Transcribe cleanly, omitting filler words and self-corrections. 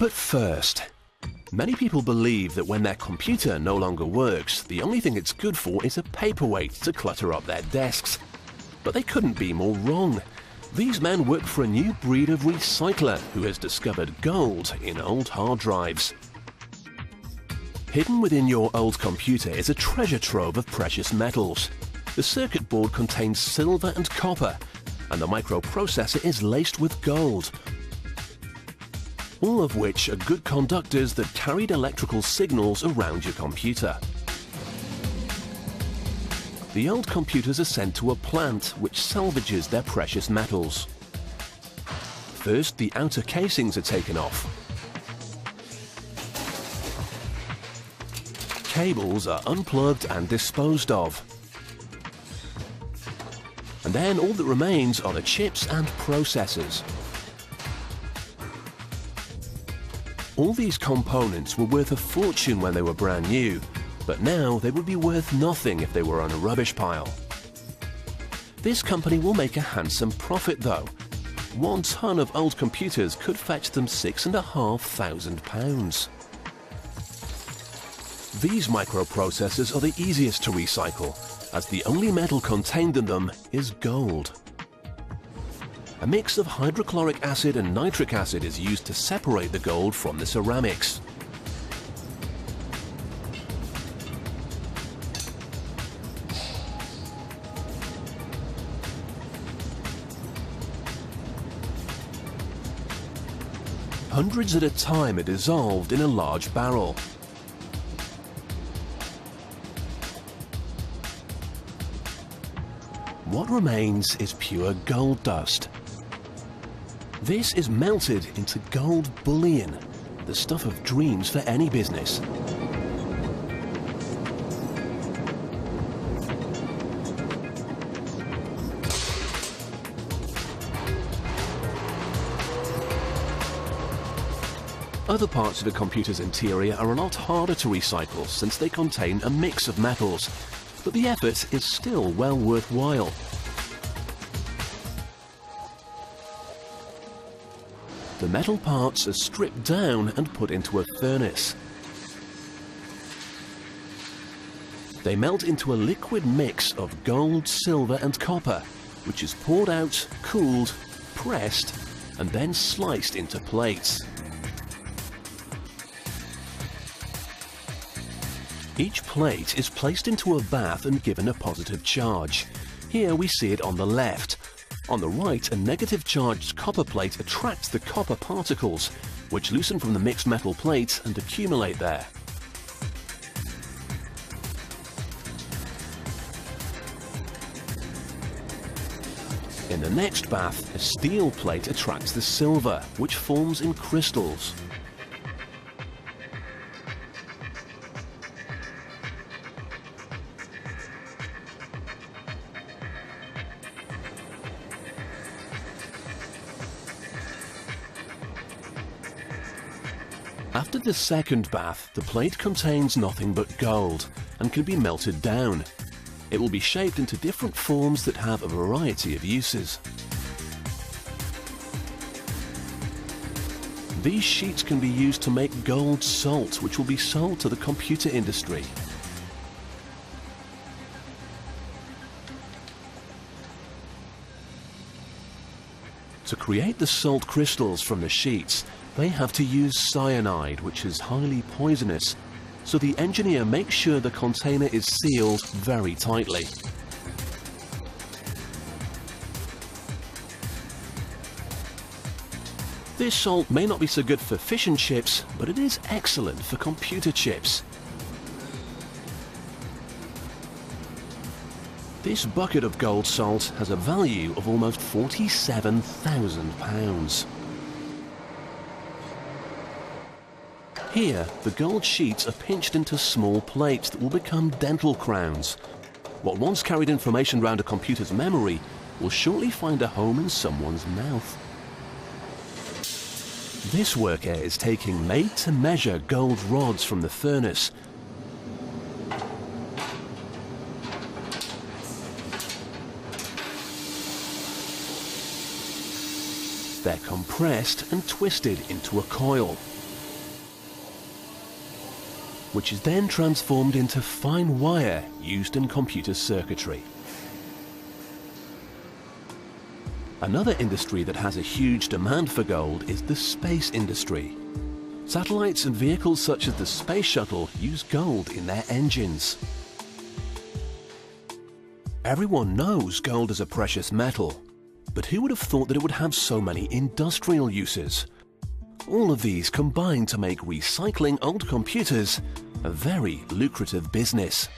But first, many people believe that when their computer no longer works, the only thing it's good for is a paperweight to clutter up their desks. But they couldn't be more wrong. These men work for a new breed of recycler who has discovered gold in old hard drives. Hidden within your old computer is a treasure trove of precious metals. The circuit board contains silver and copper, and the microprocessor is laced with gold, all of which are good conductors that carried electrical signals around your computer. The old computers are sent to a plant which salvages their precious metals. First, the outer casings are taken off. Cables are unplugged and disposed of. And then all that remains are the chips and processors. All these components were worth a fortune when they were brand new, but now they would be worth nothing if they were on a rubbish pile. This company will make a handsome profit though. 1 ton of old computers could fetch them £6,500. These microprocessors are the easiest to recycle, as the only metal contained in them is gold. A mix of hydrochloric acid and nitric acid is used to separate the gold from the ceramics. Hundreds at a time are dissolved in a large barrel. What remains is pure gold dust. This is melted into gold bullion, the stuff of dreams for any business. Other parts of a computer's interior are a lot harder to recycle since they contain a mix of metals, but the effort is still well worthwhile. The metal parts are stripped down and put into a furnace. They melt into a liquid mix of gold, silver and copper, which is poured out, cooled, pressed, and then sliced into plates. Each plate is placed into a bath and given a positive charge. Here we see it on the left. On the right, a negative charged copper plate attracts the copper particles, which loosen from the mixed metal plate and accumulate there. In the next bath, a steel plate attracts the silver, which forms in crystals. After the second bath, the plate contains nothing but gold and can be melted down. It will be shaped into different forms that have a variety of uses. These sheets can be used to make gold salt, which will be sold to the computer industry. To create the salt crystals from the sheets, they have to use cyanide, which is highly poisonous, so the engineer makes sure the container is sealed very tightly. This salt may not be so good for fish and chips, but it is excellent for computer chips. This bucket of gold salt has a value of almost £47,000. Here, the gold sheets are pinched into small plates that will become dental crowns. What once carried information around a computer's memory will shortly find a home in someone's mouth. This worker is taking made-to-measure gold rods from the furnace. They're compressed and twisted into a coil. which is then transformed into fine wire used in computer circuitry. Another industry that has a huge demand for gold is the space industry. Satellites and vehicles such as the Space Shuttle use gold in their engines. Everyone knows gold is a precious metal, but who would have thought that it would have so many industrial uses? All of these combine to make recycling old computers a very lucrative business.